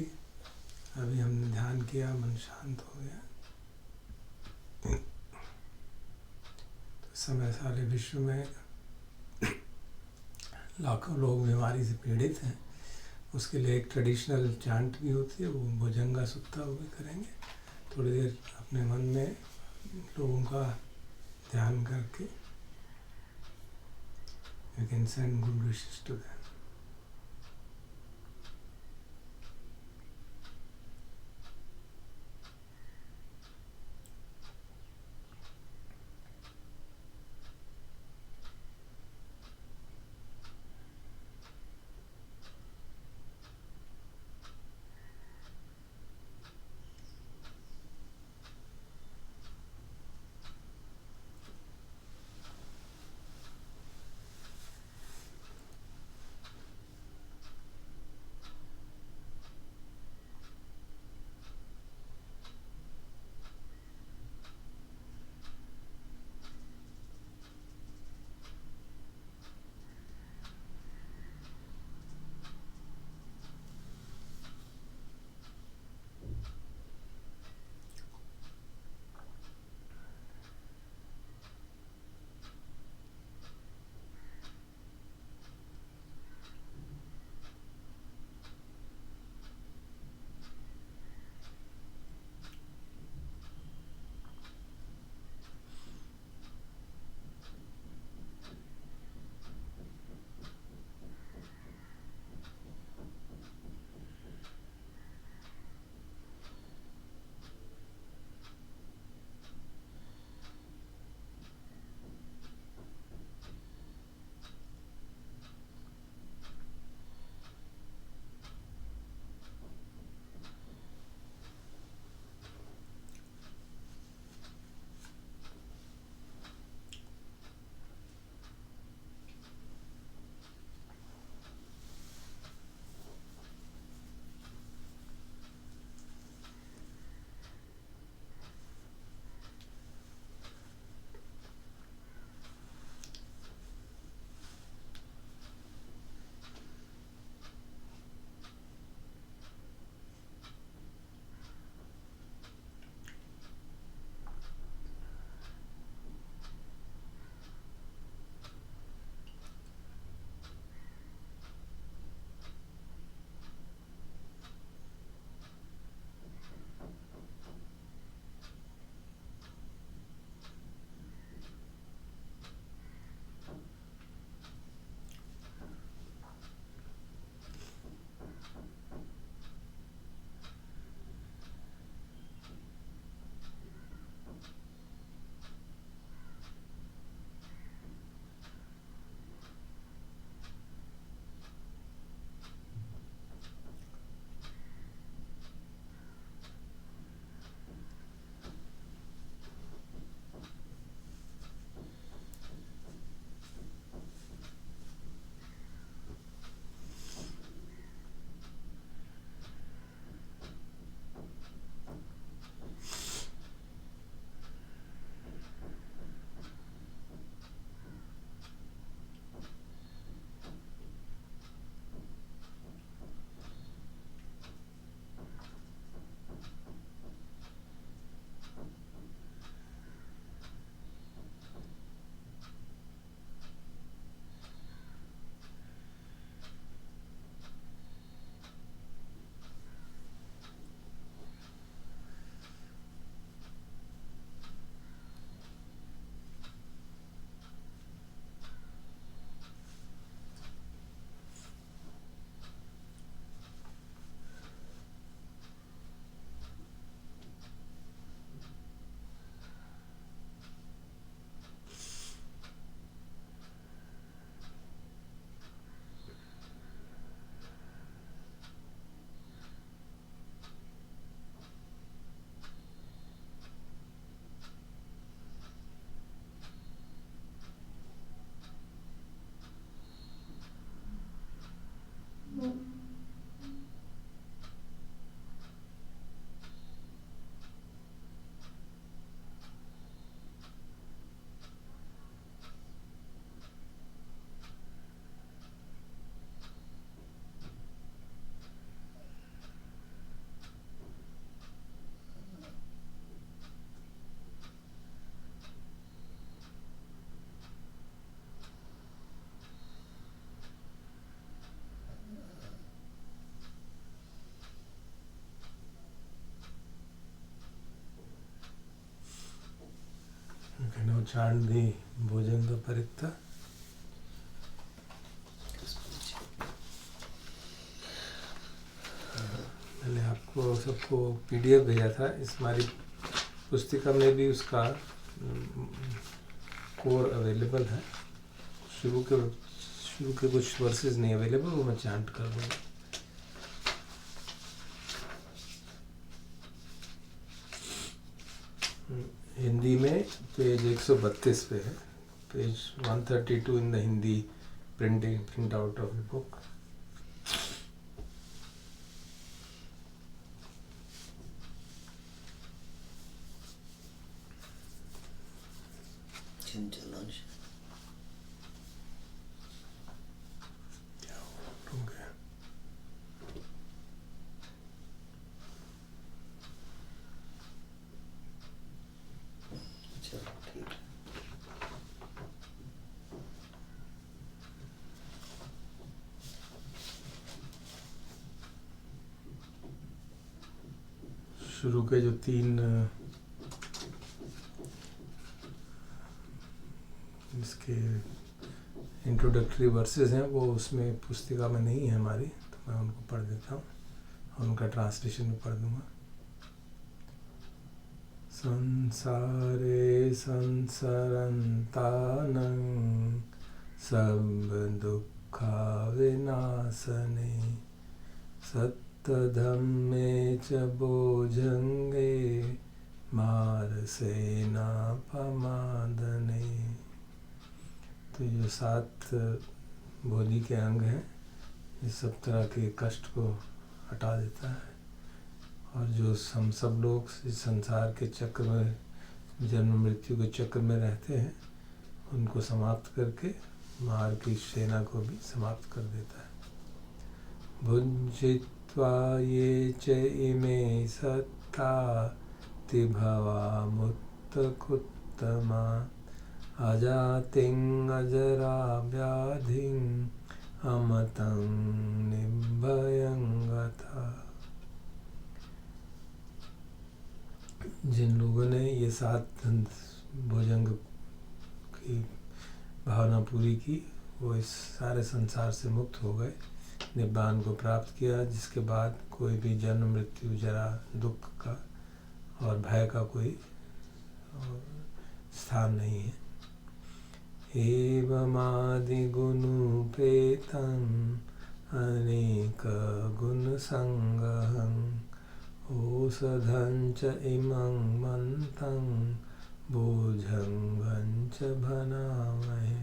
अभी हमने ध्यान किया, मन शांत हो गया। तो समय सारे विश्व में लाखों लोग बीमारी से पीड़ित हैं। उसके लिए एक ट्रेडिशनल चांट भी होती है, वो भुजंगा सुत्ता हुए करेंगे। थोड़ी देर अपने मन में लोगों का ध्यान करके you can send good wishes to them. चांदी भोजन का परिक्ता। मैंने आपको सबको PDF भेजा था। इस हमारी पुस्तिका में भी उसका कोर अवेलेबल है। शुरू के कुछ वर्सेस नहीं अवेलेबल, वो मैं चांट कर दूँगा। हिंदी में पेज 132 पे है, page 132 in the Hindi print out of the book. शुरू के जो 3 इसके इंट्रोडक्टरी वर्सेस हैं वो उसमें पुस्तिका में नहीं है हमारी, तो मैं उनको पढ़ देता हूँ और उनका ट्रांसलेशन भी पढ़ दूँगा। संसारे संसरन्तानं सब दुःखा विनाशने सत्तधम्मे च बोझंगे मारसेनापमादने। तो ये 7 बोधि के अंग हैं, ये सब तरह के कष्ट को हटा देता है और जो हम सब लोग इस संसार के चक्र में, जन्म मृत्यु के चक्र में रहते हैं, उनको समाप्त करके मार की सेना को भी समाप्त कर देता है। भुञ्जित्वा ये च इमे सत्ता तिभवा मुत्तकुत्तमा अजातिं अजरा व्याधिं अमतं निभयं गता। जिन लोगों ने ये 7 भुजंग की भावना पूरी की, वो इस सारे संसार से मुक्त हो गए, निब्बान को प्राप्त किया, जिसके बाद कोई भी जन्म मृत्यु जरा दुख का और भय का कोई स्थान नहीं है। एवमादि गुणोपेतं अनेक गुण संगहं औषधं च इमं मन्तं भुजंगं च भनामहे।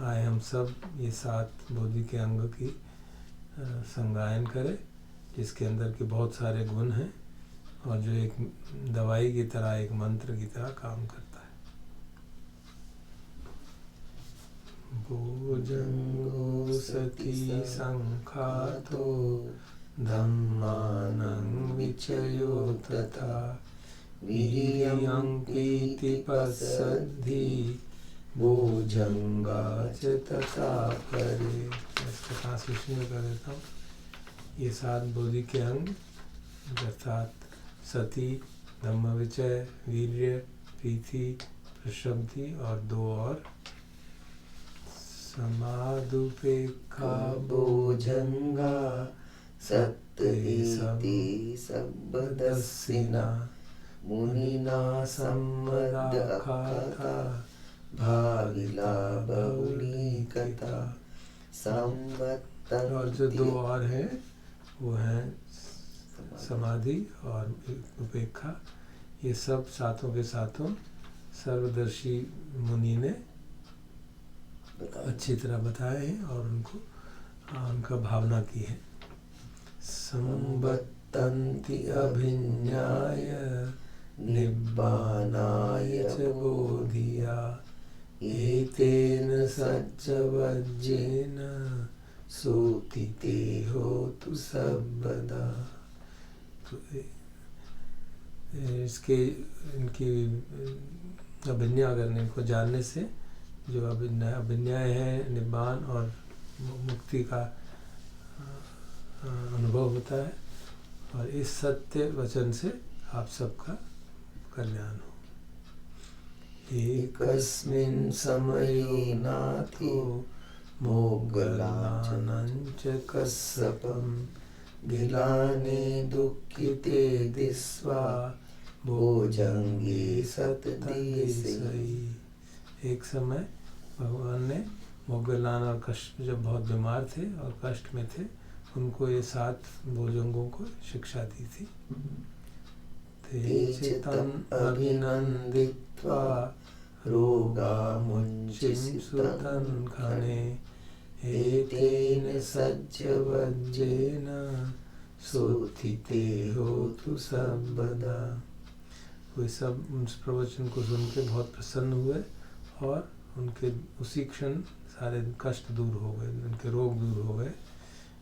आए हम सब ये 7 बोधि के अंग की संगायन करें, जिसके अंदर के बहुत सारे गुण हैं और जो एक दवाई की तरह, एक मंत्र की तरह काम करता है। भुजंगो सती संखातो धम्मानं विचयो तथा वीर्यं कीर्तिपसद्धि भुजंगा च तथा परे। इसका ट्रांसलेशन कर देता हूँ। ये 7 बोधि के अंग अर्थात सती, धम्मविचय, वीर्य, प्रीति, प्रशब्दि और 2 और समादुपेक्षा भुजंगा सत्तेति सब्बदस्सिना मुनिना सम्मदाखाता भाविला बहुलीकता संवत्तं। और जो 2 और हैं वो हैं समाधि और उपेक्षा। ये सब सातों के सातों सर्वदर्शी मुनि ने अच्छी तरह बताए हैं और उनका भावना की है। संबत्तन्ति अभिज्ञाय निब्बानाय च बोधिया एतेन सच्चवज्जेन सूतिते होतु सर्वदा। तो इनकी अभिज्ञा करने, इनको जानने से जो अभिज्ञाय है, निब्बान और मुक्ति का अनुभव होता है और इस सत्य वचन से आप सबका कल्याण हो। एकस्मिन् समये नाथि मोगलानञ्च कස්සपं गिलाने दुःखिते दिस्वा भोजंगे सतदेसई। एक समय भगवान ने मोगलान और कष्ट जब बहुत बीमार थे और कष्ट में थे, उनको ये 7 भुजंगों को शिक्षा दी थी। तेचितं अभिनन्दित्वा रोगामुञ्चिं सुतं खने एतेन सज्जवज्जेन सोत्थिते होतु सर्वदा। वे सब उस प्रवचन को सुन के बहुत प्रसन्न हुए और उनके उसी क्षण सारे कष्ट दूर हो गए, उनके रोग दूर हो गए।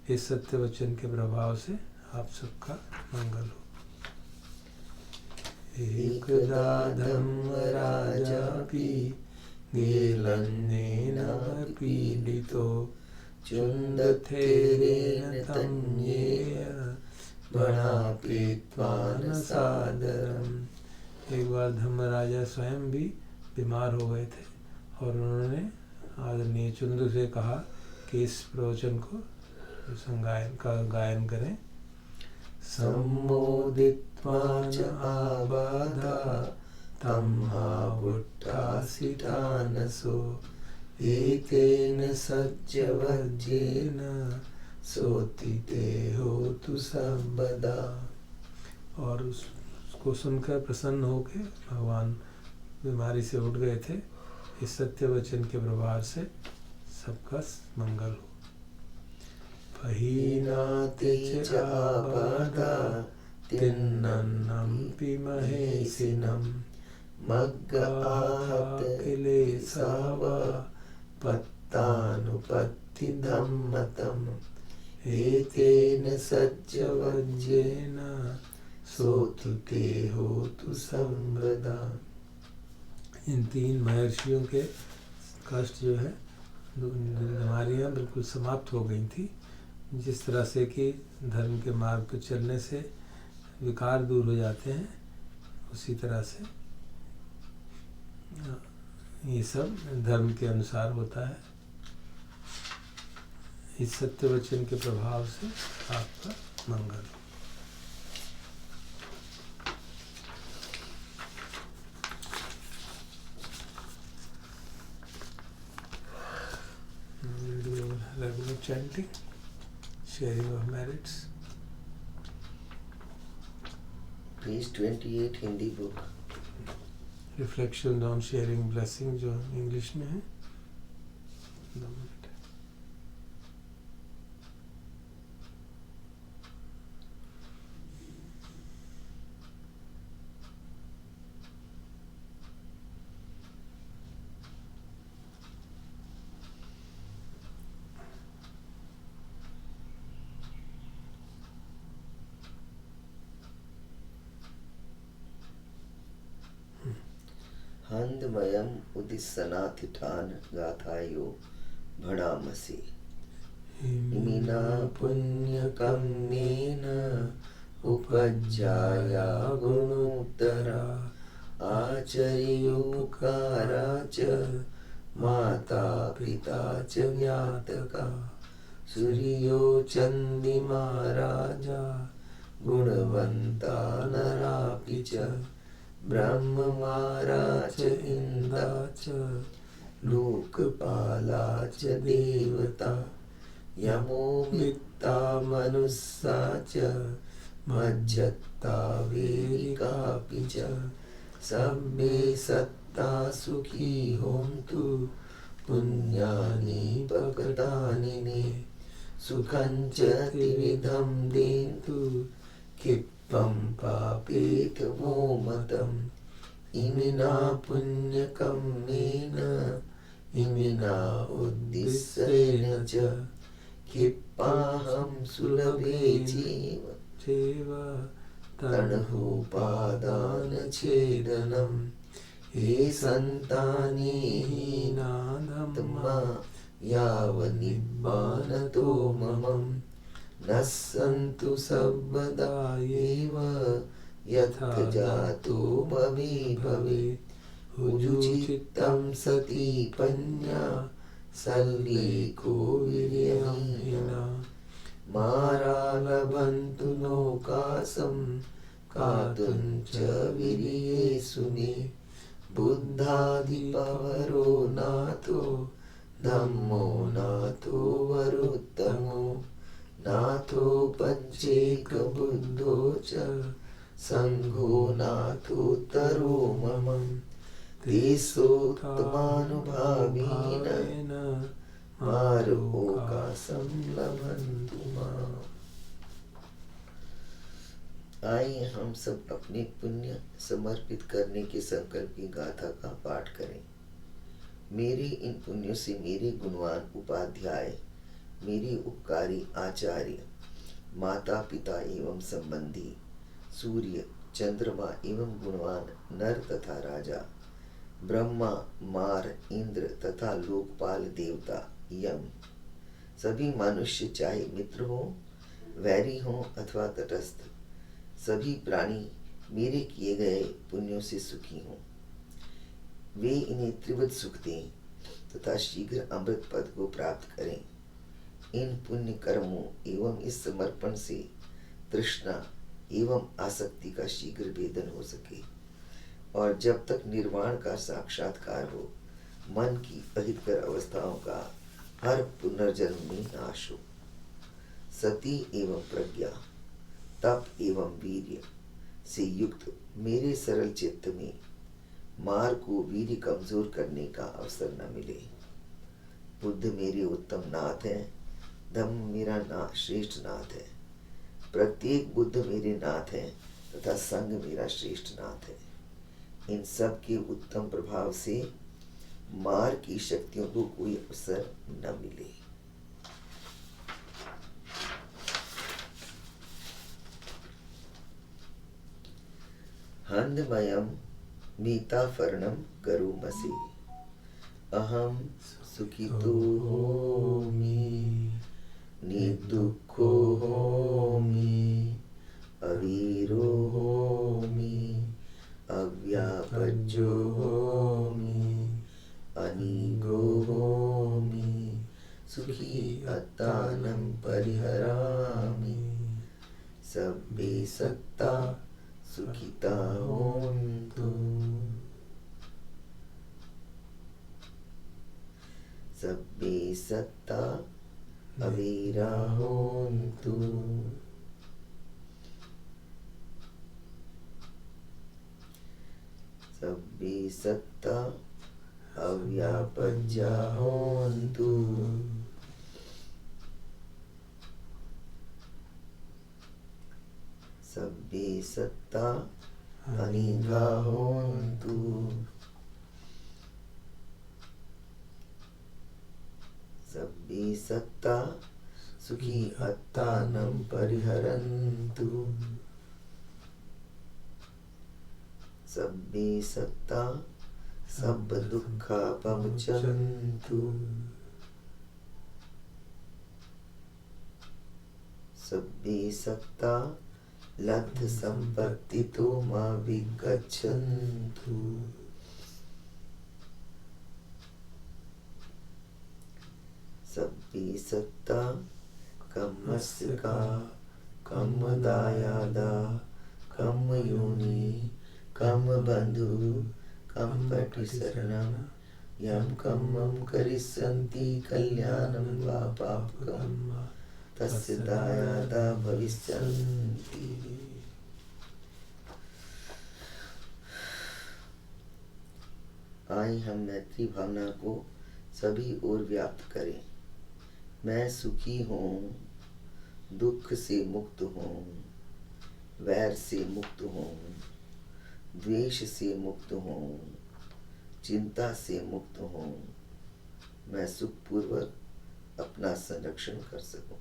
इस सत्य वचन के प्रभाव से आप सबका मंगल हो। एकदा धर्मराजापि गेलन्येन पीडितो चुन्दथेरेण तं येय वनापीत्वा न सादरम्। एक बार धर्मराजा स्वयं भी बीमार हो गए थे और उन्होंने आदरणीय चुंदु से कहा कि इस प्रवचन को गायन करें। सम्मोदित्वा च आबाधा तं हावुट्ठासिठानसो एतेन सज्जवज्जेन सोत्थिते होतु सर्वदा। और उसको सुनकर प्रसन्न होकर भगवान बीमारी से उठ गए थे। इस सत्य वचन के प्रभाव से सबका मंगल हो। पहीनाते च आबाधा तिन्नन्नम्पि महेशिनं मग्ग आहत क्लेशावा पत्तानुपत्तिधम्मतम् एतेन सज्जवज्जेन सोत्थिते होतु सर्वदा। इन 3 महर्षियों के कष्ट जो है, बीमारियाँ बिल्कुल समाप्त हो गई थी। जिस तरह से कि धर्म के मार्ग पर चलने से विकार दूर हो जाते हैं, उसी तरह से ये सब धर्म के अनुसार होता है। इस सत्य वचन के प्रभाव से आपका मंगल हो। Regular chanting, sharing of merits. Page 28 Hindi book. Reflection on sharing blessing जो इंग्लिश में है। 2 मिनट। हन्दमयम् उदिस्सनाथिठान गाथायो भणामसि इमिना पुण्यकम्येन उपज्जाया गुणोत्तरा आचर्योपकारा च माता पिता च ज्ञातका सूर्यो चन्दिमा राजा गुणवन्ता नरापि च ब्रह्ममारा च इंदा च लोकपाला च देवता यमो मित्ता मनुस्सा च मज्जत्ता वेरिकापि च सब्बे सत्ता सुखी होन्तु पुण्यानि पकटानि ने सुखं च त्रिविधं देन्तु क्षिप्तं पापेत वो मतम् इमिना पुण्यकम्येन इमिना उद्दिश्येन च क्षिप्पाहं सुलभे जीव तणुपादानच्छेदनम् हे सन्तानि हीनाधम्मा यावनिब्बानतो ममम् न सन्तु सर्वदा एव यथा जातो भवे भवे उजुचित्तं सतीपन्या सल्लेखो वीर्यहीना मारालभन्तु नौकासं कातुं च वीर्ये सुने बुद्धादिपवरो नाथो धम्मो नाथो वरोत्तमो नाथो पञ्चेकबुद्धो च संघो नाथोत्तरो मम तेषोत्तमानुभावेन मार्गोकाशं लभन्तु माम्। आइए हम सब अपने पुण्य समर्पित करने के संकल्प की गाथा का पाठ करें। मेरे इन पुण्यों से मेरे गुणवान उपाध्याय, मेरे उपकारी आचार्य, माता पिता एवं संबंधी, सूर्य चंद्रमा एवं गुणवान नर तथा राजा, ब्रह्मा मार इंद्र तथा लोकपाल देवता यम, सभी मनुष्य चाहे मित्र हो वैरी हो अथवा तटस्थ, सभी प्राणी मेरे किए गए पुण्यों से सुखी हों। वे इन्हें त्रिविध सुख दें तथा शीघ्र अमृत पद को प्राप्त करें। इन पुण्य कर्मों एवं इस समर्पण से तृष्णा एवं आसक्ति का शीघ्र भेदन हो सके और जब तक निर्वाण का साक्षात्कार हो मन की अहितकर अवस्थाओं का हर पुनर्जन्म में नाश हो। सती एवं प्रज्ञा, तप एवं वीर्य से युक्त मेरे सरल चित्त में मार को वीर्य कमजोर करने का अवसर न मिले। बुद्ध मेरे उत्तम नाथ है, धम्म मेरा श्रेष्ठ नाथ है, प्रत्येक बुद्ध मेरे नाथ है तथा संघ मेरा श्रेष्ठ नाथ है। इन सब के उत्तम प्रभाव से मार की शक्तियों को कोई अवसर न मिले। हंदमयम मीताफर्णम करोमसि अहम सुखितो होमि निर्दुःखो होमि अवीरो होमि अव्यापज्यो होमि अनीगो होमि सुखी अत्तानं परिहरामि सब्बे सत्ता सुखिता होन्तु सब्बे सत्ता अवीरा होन्तु सब्बे सत्ता अव्यापज्या होन्तु सब्बे सत्ता अनिघा होन्तु सब्बे सत्ता सुखी अत्तानं परिहरन्तु सब्बे सत्ता सब दुःखापमुच्यन्तु सब्बे सत्ता लब्ध संपत्तितो मा विगच्छन्तु सब्बे सत्ता कम्मस्य का कम्मदायादा कम्मयोनि कम्मबन्धु कम्पटिशरणं यं कम्मं करिष्यन्ति कल्याणं वा पापकं तस्य दायादा भविष्यन्ति। आइए हम मैत्री भावना को सभी ओर व्याप्त करें। मैं सुखी हूँ, दुख से मुक्त हूँ, वैर से मुक्त हूँ, द्वेष से मुक्त हूँ, चिंता से मुक्त हूँ। मैं सुखपूर्वक अपना संरक्षण कर सकूं।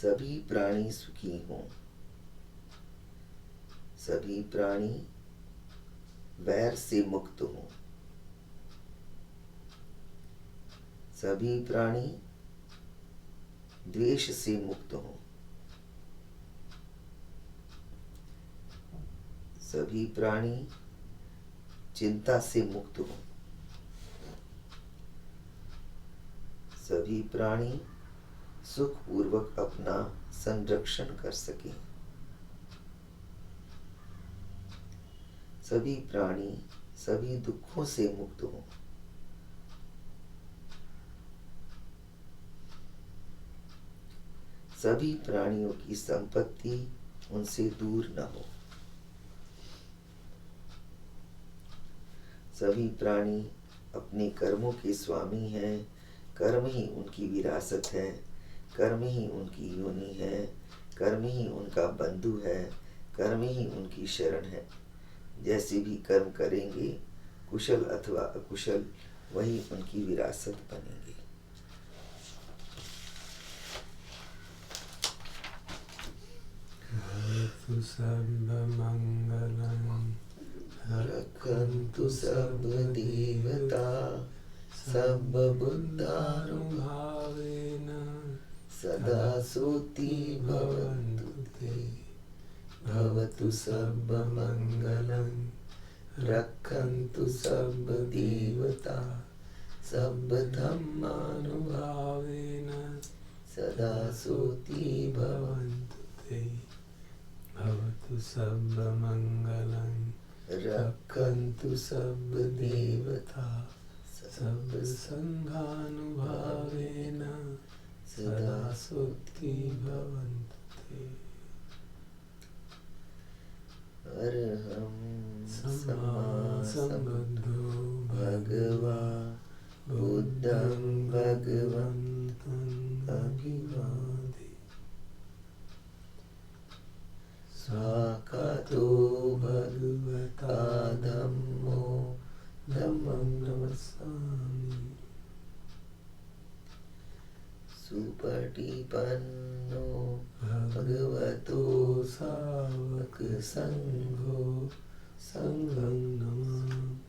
सभी प्राणी सुखी हों, सभी प्राणी वैर से मुक्त हों, सभी प्राणी द्वेष से मुक्त हों, सभी प्राणी चिंता से मुक्त हों। सभी प्राणी सुखपूर्वक अपना संरक्षण कर सकें। सभी प्राणी सभी दुखों से मुक्त हों। सभी प्राणियों की संपत्ति उनसे दूर न हो। सभी प्राणी अपने कर्मों के स्वामी हैं। कर्म ही उनकी विरासत है। कर्म ही उनकी योनि है। कर्म ही उनका बंधु है। कर्म ही उनकी शरण है। जैसे भी कर्म करेंगे, कुशल अथवा अकुशल, वही उनकी विरासत बनेंगे। भवतु सर्वमङ्गलं रक्षन्तु सर्वदेवता सर्वबुद्धानुभावेन सदा सोति भवन्तु ते। भवतु सर्वमङ्गलं रक्षन्तु सर्वदेवता सर्वधर्मानुभावेन सदा सोति भवन्तु ते। भवतु सर्वमङ्गलं रक्षन्तु सर्वदेवता सर्वसङ्घानुभावेन सदा सुखी भवन्तु ते। अरहं सम्मा सम्बुद्धो भगवा बुद्धं भगवन्तं अभिवादे। स्वाकातो भगवता धम्मो धम्मं नमस्सामि। सुपटिपन्नो भगवतो सावक संघो संघं नमामि।